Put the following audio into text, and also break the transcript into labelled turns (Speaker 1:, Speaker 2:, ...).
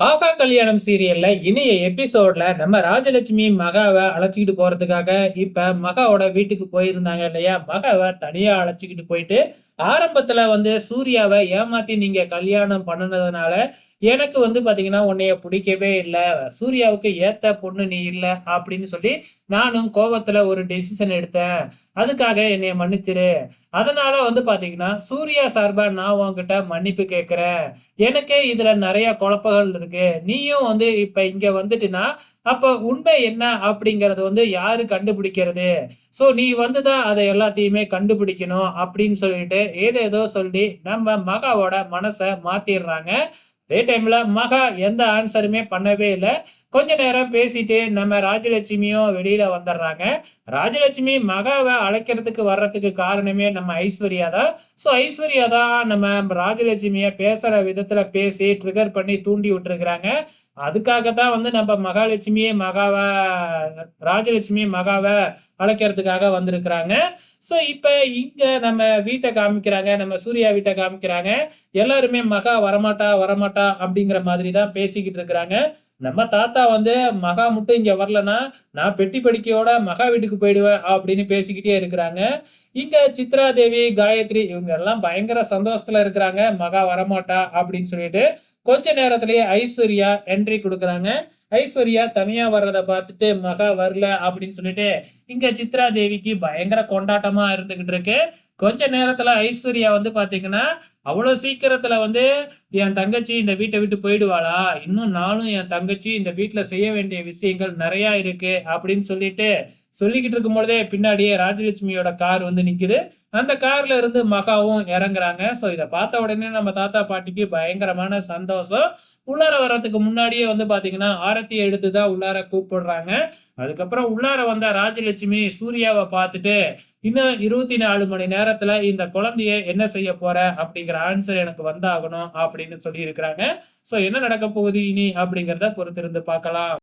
Speaker 1: ஆகா கல்யாணம் சீரியல்ல இனிய எபிசோட்ல நம்ம ராஜலட்சுமி மகாவ அழைச்சிக்கிட்டு போறதுக்காக இப்ப மகாவோட வீட்டுக்கு போயிருந்தாங்க இல்லையா? மகாவ தனியா அழைச்சிக்கிட்டு போயிட்டு ஆரம்பத்துல சூர்யாவை ஏமாத்தி நீங்க கல்யாணம் பண்ணுனதுனால எனக்கு பாத்தீங்கன்னா உன்னைய பிடிக்கவே இல்ல. சூர்யாவுக்கு ஏத்த பொண்ணு நீ இல்ல அப்படின்னு சொல்லி நானும் கோவத்துல ஒரு டெசிஷன் எடுத்தேன். அதுக்காக என்னைய மன்னிச்சிரு. அதனால பாத்தீங்கன்னா சூர்யா சார்பா நான் உன்கிட்ட மன்னிப்பு கேட்கிறேன். எனக்கே இதுல நெறைய குழப்பங்கள் இருக்கு. நீயும் இப்ப இங்க வந்துட்டீன்னா, அப்ப உண்மை என்ன அப்படிங்கிறது யாரு கண்டுபிடிக்கிறது? ஸோ நீ தான் அத எல்லாத்தையுமே கண்டுபிடிக்கணும் அப்படின்னு சொல்லிட்டு ஏதேதோ சொல்லி நம்ம மகாவோட மனச மாத்திர்றாங்க. அதே டைம்ல மகா எந்த ஆன்ஸருமே பண்ணவே இல்ல. கொஞ்ச நேரம் பேசிட்டு நம்ம ராஜலட்சுமியும் வெளியில வந்துர்றாங்க. ராஜலட்சுமி மகாவ அழைக்கிறதுக்கு வர்றதுக்கு காரணமே நம்ம ஐஸ்வர்யா தான். ஸோ ஐஸ்வர்யா தான் நம்ம ராஜலட்சுமிய பேசுற விதத்துல பேசி ட்ரிகர் பண்ணி தூண்டி விட்டுருக்காங்க. அதுக்காக தான் நம்ம ராஜலட்சுமி மகாவ அழைக்கிறதுக்காக வந்திருக்கிறாங்க. ஸோ இப்ப இங்க நம்ம வீட்ட காமிக்கிறாங்க. நம்ம சூர்யா வீட்ட காமிக்கிறாங்க. எல்லாருமே மகா வரமாட்டா, வரமாட்டா அப்படிங்கிற மாதிரி தான் பேசிக்கிட்டு இருக்கிறாங்க. நம்ம தாத்தா மகா மட்டும் இங்க வரலன்னா, நான் பெட்டி படுக்கையோட மகா வீட்டுக்கு போயிடுவேன் அப்படின்னு பேசிக்கிட்டே இருக்கிறாங்க. இங்க சித்ரா தேவி, காயத்ரி இவங்க எல்லாம் பயங்கர சந்தோஷத்துல இருக்கிறாங்க. மகா வரமாட்டா அப்படின்னு சொல்லிட்டு. கொஞ்ச நேரத்திலேயே ஐஸ்வர்யா என்ட்ரி குடுக்குறாங்க. ஐஸ்வர்யா தனியா வர்றத பார்த்துட்டு மகா வரல அப்படின்னு சொல்லிட்டு, இங்க சித்ரா தேவிக்கு பயங்கர கொண்டாட்டமா இருந்துகிட்டு இருக்கு. கொஞ்ச நேரத்துல ஐஸ்வர்யா பாத்தீங்கன்னா, அவ்வளோ சீக்கிரத்துல என் தங்கச்சி இந்த வீட்ட விட்டு போயிடுவாளா? இன்னும் நானும் என் தங்கச்சியும் இந்த வீட்ல செய்ய வேண்டிய விஷயங்கள் நெறையா இருக்கு அப்படின்னு சொல்லிட்டு, சொல்லிக்கிட்டு இருக்கும்பொழுதே பின்னாடியே ராஜலட்சுமியோட கார் நிக்குது. அந்த கார்ல இருந்து மகாவும் இறங்குறாங்க. ஸோ இத பார்த்த உடனே நம்ம தாத்தா, பாட்டிக்கு பயங்கரமான சந்தோஷம். உள்ளார வர்றதுக்கு முன்னாடியே பாத்தீங்கன்னா, ஆரத்தி எடுத்து தான் உள்ளார கூப்பிடுறாங்க. அதுக்கப்புறம் உள்ளார வந்த ராஜலட்சுமி சூர்யாவ பார்த்துட்டு, "இன்னும் 24 மணி நேரத்துல இந்த குழந்தைய என்ன செய்ய போற? அப்படிங்கிற ஆன்ஸர் எனக்கு வந்தாகணும்." அப்படின்னு சொல்லியிருக்கிறாங்க. ஸோ என்ன நடக்கப் போகுது இனி அப்படிங்கிறத பொறுத்திருந்து பார்க்கலாம்.